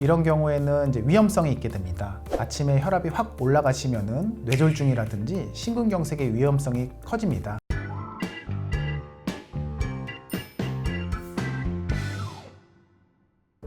이런 경우에는 이제 위험성이 있게 됩니다. 아침에 혈압이 확 올라가시면은 뇌졸중이라든지 심근경색의 위험성이 커집니다.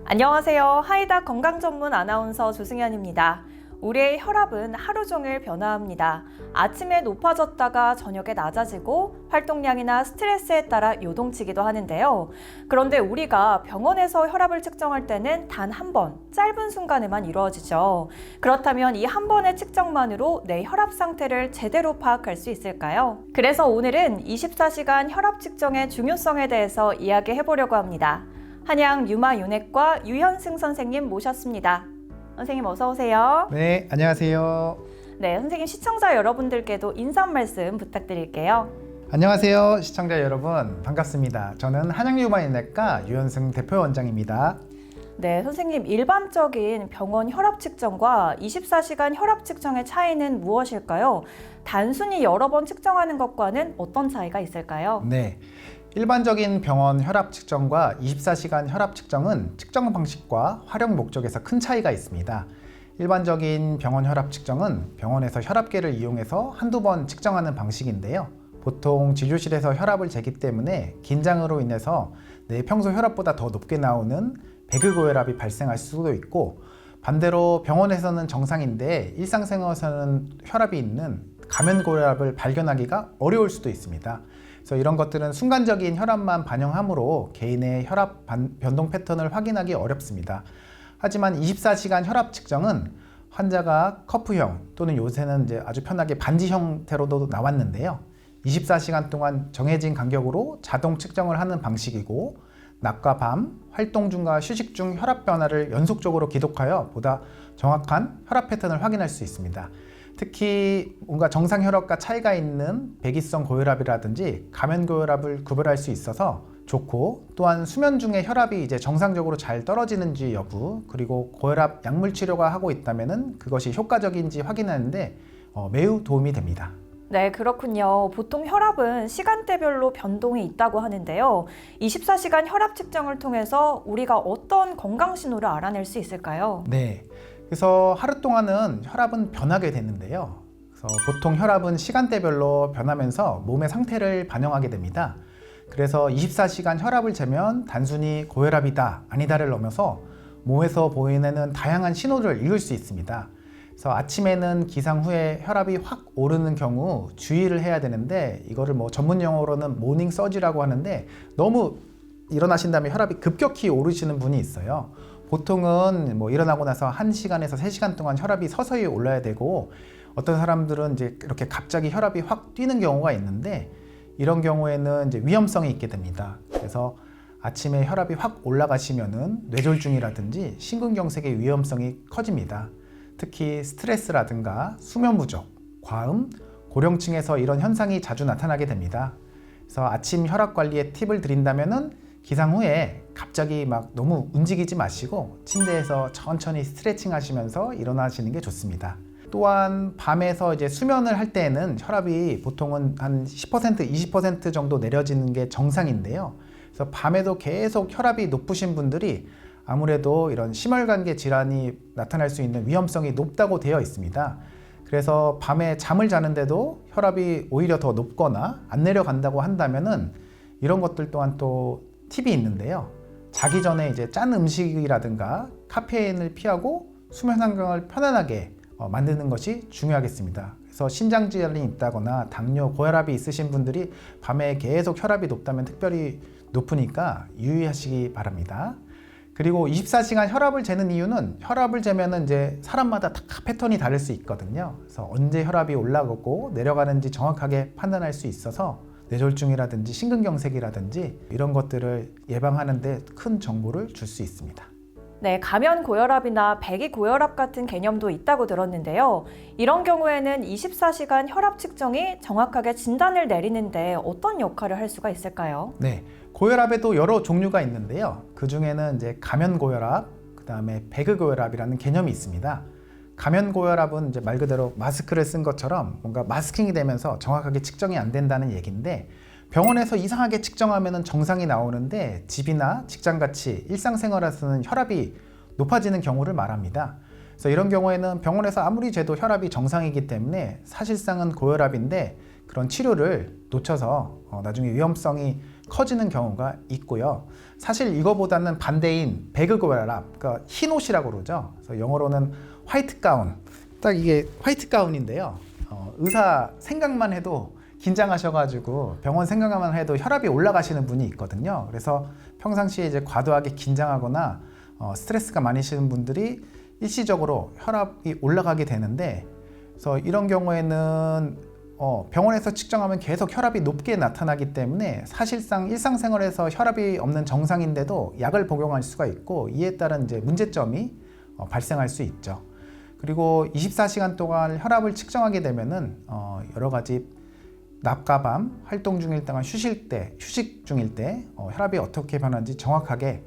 안녕하세요. 하이닥 건강전문 아나운서 조승현입니다. 우리의 혈압은 하루 종일 변화합니다. 아침에 높아졌다가 저녁에 낮아지고 활동량이나 스트레스에 따라 요동치기도 하는데요. 그런데 우리가 병원에서 혈압을 측정할 때는 단 한 번, 짧은 순간에만 이루어지죠. 그렇다면 이 한 번의 측정만으로 내 혈압 상태를 제대로 파악할 수 있을까요? 그래서 오늘은 24시간 혈압 측정의 중요성에 대해서 이야기해 보려고 합니다. 한양 유마윤회과 유현승 선생님 모셨습니다. 선생님 어서 오세요. 네, 안녕하세요. 네, 선생님 시청자 여러분들께도 인사 말씀 부탁드릴게요. 안녕하세요, 시청자 여러분. 반갑습니다. 저는 한양유마윤회과 유현승 대표원장입니다. 네, 선생님 일반적인 병원 혈압 측정과 24시간 혈압 측정의 차이는 무엇일까요? 단순히 여러 번 측정하는 것과는 어떤 차이가 있을까요? 네. 일반적인 병원 혈압 측정과 24시간 혈압 측정은 측정 방식과 활용 목적에서 큰 차이가 있습니다. 일반적인 병원 혈압 측정은 병원에서 혈압계를 이용해서 한두 번 측정하는 방식인데요. 보통 진료실에서 혈압을 재기 때문에 긴장으로 인해서 내 평소 혈압보다 더 높게 나오는 배극고혈압이 발생할 수도 있고, 반대로 병원에서는 정상인데 일상생활에서는 혈압이 있는 가면고혈압을 발견하기가 어려울 수도 있습니다. 그래서 이런 것들은 순간적인 혈압만 반영하므로 개인의 혈압 변동 패턴을 확인하기 어렵습니다. 하지만 24시간 혈압 측정은 환자가 커프형 또는 요새는 이제 아주 편하게 반지 형태로도 나왔는데요. 24시간 동안 정해진 간격으로 자동 측정을 하는 방식이고, 낮과 밤, 활동 중과 휴식 중 혈압 변화를 연속적으로 기록하여 보다 정확한 혈압 패턴을 확인할 수 있습니다. 특히 뭔가 정상 혈압과 차이가 있는 백이성 고혈압이라든지 가면고혈압을 구별할 수 있어서 좋고, 또한 수면 중에 혈압이 이제 정상적으로 잘 떨어지는지 여부, 그리고 고혈압 약물 치료가 하고 있다면은 그것이 효과적인지 확인하는데 매우 도움이 됩니다. 네, 그렇군요. 보통 혈압은 시간대별로 변동이 있다고 하는데요. 24시간 혈압 측정을 통해서 우리가 어떤 건강 신호를 알아낼 수 있을까요? 네. 그래서 하루 동안은 혈압은 변하게 되는데요. 그래서 보통 혈압은 시간대별로 변하면서 몸의 상태를 반영하게 됩니다. 그래서 24시간 혈압을 재면 단순히 고혈압이다, 아니다를 넘어서 몸에서 보이는 다양한 신호를 읽을 수 있습니다. 그래서 아침에는 기상 후에 혈압이 확 오르는 경우 주의를 해야 되는데, 이거를 전문 용어로는 모닝 서지라고 하는데, 너무 일어나신 다음에 혈압이 급격히 오르시는 분이 있어요. 보통은 일어나고 나서 1시간에서 3시간 동안 혈압이 서서히 올라야 되고, 어떤 사람들은 이제 이렇게 갑자기 혈압이 확 뛰는 경우가 있는데, 이런 경우에는 이제 위험성이 있게 됩니다. 그래서 아침에 혈압이 확 올라가시면은 뇌졸중이라든지 심근경색의 위험성이 커집니다. 특히 스트레스라든가 수면 부족, 과음, 고령층에서 이런 현상이 자주 나타나게 됩니다. 그래서 아침 혈압 관리에 팁을 드린다면은 기상 후에 갑자기 너무 움직이지 마시고 침대에서 천천히 스트레칭 하시면서 일어나시는 게 좋습니다. 또한 밤에서 이제 수면을 할 때에는 혈압이 보통은 한 10%, 20% 정도 내려지는 게 정상인데요. 그래서 밤에도 계속 혈압이 높으신 분들이 아무래도 이런 심혈관계 질환이 나타날 수 있는 위험성이 높다고 되어 있습니다. 그래서 밤에 잠을 자는데도 혈압이 오히려 더 높거나 안 내려간다고 한다면은 이런 것들 또한 또 팁이 있는데요. 자기 전에 이제 짠 음식이라든가 카페인을 피하고 수면 환경을 편안하게 만드는 것이 중요하겠습니다. 그래서 신장 질환이 있다거나 당뇨, 고혈압이 있으신 분들이 밤에 계속 혈압이 높다면 특별히 높으니까 유의하시기 바랍니다. 그리고 24시간 혈압을 재는 이유는, 혈압을 재면은 이제 사람마다 다 패턴이 다를 수 있거든요. 그래서 언제 혈압이 올라가고 내려가는지 정확하게 판단할 수 있어서 뇌졸중이라든지 심근경색이라든지 이런 것들을 예방하는 데 큰 정보를 줄 수 있습니다. 네, 가면고혈압이나 배기고혈압 같은 개념도 있다고 들었는데요. 이런 경우에는 24시간 혈압 측정이 정확하게 진단을 내리는데 어떤 역할을 할 수가 있을까요? 네, 고혈압에도 여러 종류가 있는데요. 그 중에는 이제 가면고혈압, 그 다음에 배극고혈압이라는 개념이 있습니다. 가면고혈압은 이제 말 그대로 마스크를 쓴 것처럼 뭔가 마스킹이 되면서 정확하게 측정이 안 된다는 얘기인데, 병원에서 이상하게 측정하면 정상이 나오는데 집이나 직장같이 일상생활에서는 혈압이 높아지는 경우를 말합니다. 그래서 이런 경우에는 병원에서 아무리 재도 혈압이 정상이기 때문에 사실상은 고혈압인데 그런 치료를 놓쳐서 나중에 위험성이 커지는 경우가 있고요. 사실 이거보다는 반대인 배그고혈압, 그러니까 흰 옷이라고 그러죠. 그래서 영어로는 화이트 가운, 딱 이게 화이트 가운인데요. 의사 생각만 해도 긴장하셔가지고 병원 생각만 해도 혈압이 올라가시는 분이 있거든요. 그래서 평상시에 이제 과도하게 긴장하거나 스트레스가 많으시는 분들이 일시적으로 혈압이 올라가게 되는데, 그래서 이런 경우에는 병원에서 측정하면 계속 혈압이 높게 나타나기 때문에 사실상 일상생활에서 혈압이 없는 정상인데도 약을 복용할 수가 있고, 이에 따른 이제 문제점이 발생할 수 있죠. 그리고 24시간 동안 혈압을 측정하게 되면은 여러 가지 낮과 밤 활동 중일 때나 휴식 중일 때 혈압이 어떻게 변하는지 정확하게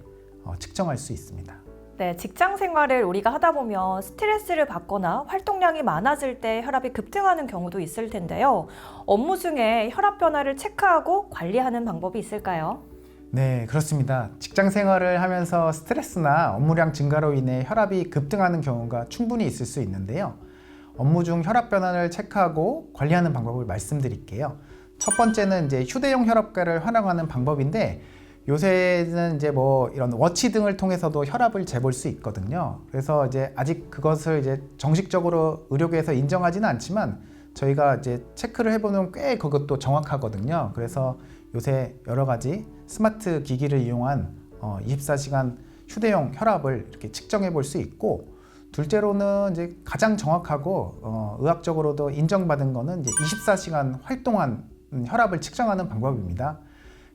측정할 수 있습니다. 네, 직장 생활을 우리가 하다 보면 스트레스를 받거나 활동량이 많아질 때 혈압이 급등하는 경우도 있을 텐데요. 업무 중에 혈압 변화를 체크하고 관리하는 방법이 있을까요? 네, 그렇습니다. 직장 생활을 하면서 스트레스나 업무량 증가로 인해 혈압이 급등하는 경우가 충분히 있을 수 있는데요. 업무 중 혈압 변화를 체크하고 관리하는 방법을 말씀드릴게요. 첫 번째는 이제 휴대용 혈압계를 활용하는 방법인데, 요새는 이제 뭐 이런 워치 등을 통해서도 혈압을 재볼 수 있거든요. 그래서 이제 아직 그것을 이제 정식적으로 의료계에서 인정하지는 않지만 저희가 이제 체크를 해보면 꽤 그것도 정확하거든요. 그래서 요새 여러 가지 스마트 기기를 이용한 24시간 휴대용 혈압을 이렇게 측정해 볼 수 있고, 둘째로는 이제 가장 정확하고 의학적으로도 인정받은 거는 이제 24시간 활동한 혈압을 측정하는 방법입니다.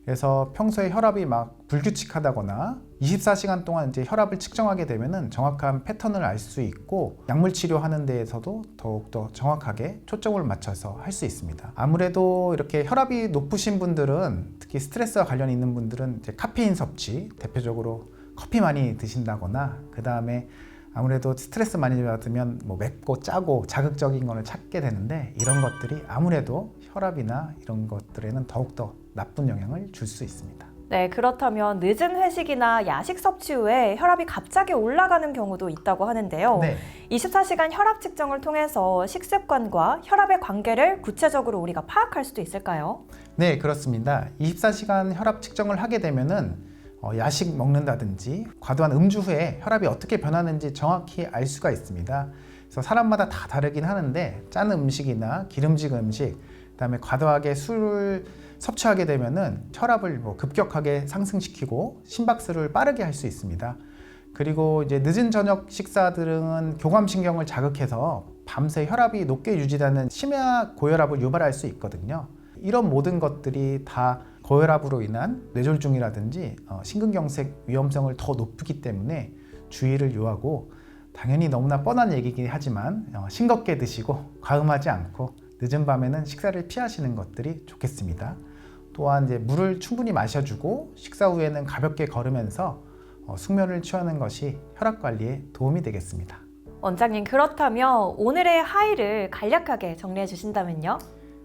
그래서 평소에 혈압이 막 불규칙하다거나 24시간 동안 이제 혈압을 측정하게 되면은 정확한 패턴을 알 수 있고, 약물 치료하는 데에서도 더욱더 정확하게 초점을 맞춰서 할 수 있습니다. 아무래도 이렇게 혈압이 높으신 분들은, 특히 스트레스와 관련 있는 분들은 이제 카페인 섭취, 대표적으로 커피 많이 드신다거나, 그 다음에 아무래도 스트레스 많이 받으면 뭐 맵고 짜고 자극적인 거를 찾게 되는데, 이런 것들이 아무래도 혈압이나 이런 것들에는 더욱더 나쁜 영향을 줄 수 있습니다. 네, 그렇다면 늦은 회식이나 야식 섭취 후에 혈압이 갑자기 올라가는 경우도 있다고 하는데요. 네. 24시간 혈압 측정을 통해서 식습관과 혈압의 관계를 구체적으로 우리가 파악할 수도 있을까요? 네, 그렇습니다. 24시간 혈압 측정을 하게 되면은 야식 먹는다든지 과도한 음주 후에 혈압이 어떻게 변하는지 정확히 알 수가 있습니다. 그래서 사람마다 다 다르긴 하는데, 짠 음식이나 기름진 음식, 그다음에 과도하게 술을 섭취하게 되면은 혈압을 급격하게 상승시키고 심박수를 빠르게 할 수 있습니다. 그리고 이제 늦은 저녁 식사들은 교감신경을 자극해서 밤새 혈압이 높게 유지되는 심야 고혈압을 유발할 수 있거든요. 이런 모든 것들이 다 고혈압으로 인한 뇌졸중이라든지 심근경색 위험성을 더 높이기 때문에 주의를 요하고, 당연히 너무나 뻔한 얘기긴 하지만 싱겁게 드시고 과음하지 않고 늦은 밤에는 식사를 피하시는 것들이 좋겠습니다. 또한 이제 물을 충분히 마셔주고 식사 후에는 가볍게 걸으면서 숙면을 취하는 것이 혈압 관리에 도움이 되겠습니다. 원장님, 그렇다면 오늘의 하이를 간략하게 정리해 주신다면요?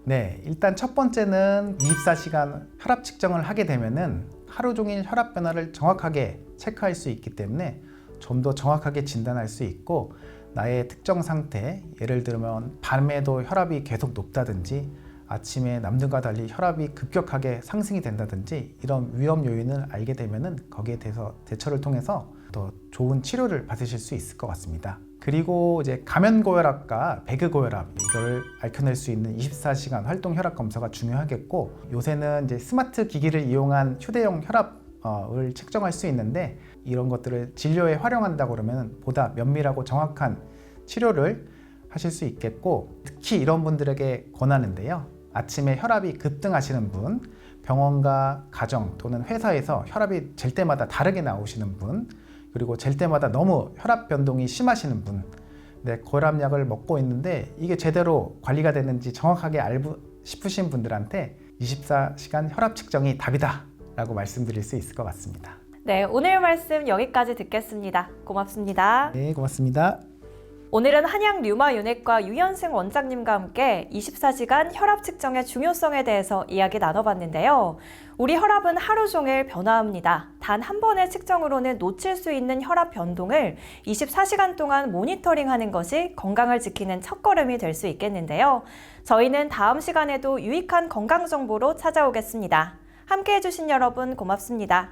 네, 일단 첫 번째는 24시간 혈압 측정을 하게 되면은 하루 종일 혈압 변화를 정확하게 체크할 수 있기 때문에 좀 더 정확하게 진단할 수 있고, 나의 특정 상태, 예를 들면 밤에도 혈압이 계속 높다든지 아침에 남들과 달리 혈압이 급격하게 상승이 된다든지 이런 위험 요인을 알게 되면은 거기에 대해서 대처를 통해서 더 좋은 치료를 받으실 수 있을 것 같습니다. 그리고 이제 가면고혈압과 배그고혈압, 이걸 알켜낼 수 있는 24시간 활동 혈압 검사가 중요하겠고, 요새는 이제 스마트 기기를 이용한 휴대용 혈압을 측정할 수 있는데, 이런 것들을 진료에 활용한다고 그러면 보다 면밀하고 정확한 치료를 하실 수 있겠고, 특히 이런 분들에게 권하는데요. 아침에 혈압이 급등하시는 분, 병원과 가정 또는 회사에서 혈압이 잴 때마다 다르게 나오시는 분, 그리고 잴 때마다 너무 혈압 변동이 심하시는 분, 고혈압약을 먹고 있는데 이게 제대로 관리가 되는지 정확하게 알고 싶으신 분들한테 24시간 혈압 측정이 답이다 라고 말씀드릴 수 있을 것 같습니다. 네, 오늘 말씀 여기까지 듣겠습니다. 고맙습니다. 네, 고맙습니다. 오늘은 한양 류마윤회과 유현승 원장님과 함께 24시간 혈압 측정의 중요성에 대해서 이야기 나눠봤는데요. 우리 혈압은 하루 종일 변화합니다. 단 한 번의 측정으로는 놓칠 수 있는 혈압 변동을 24시간 동안 모니터링하는 것이 건강을 지키는 첫걸음이 될 수 있겠는데요. 저희는 다음 시간에도 유익한 건강 정보로 찾아오겠습니다. 함께 해주신 여러분 고맙습니다.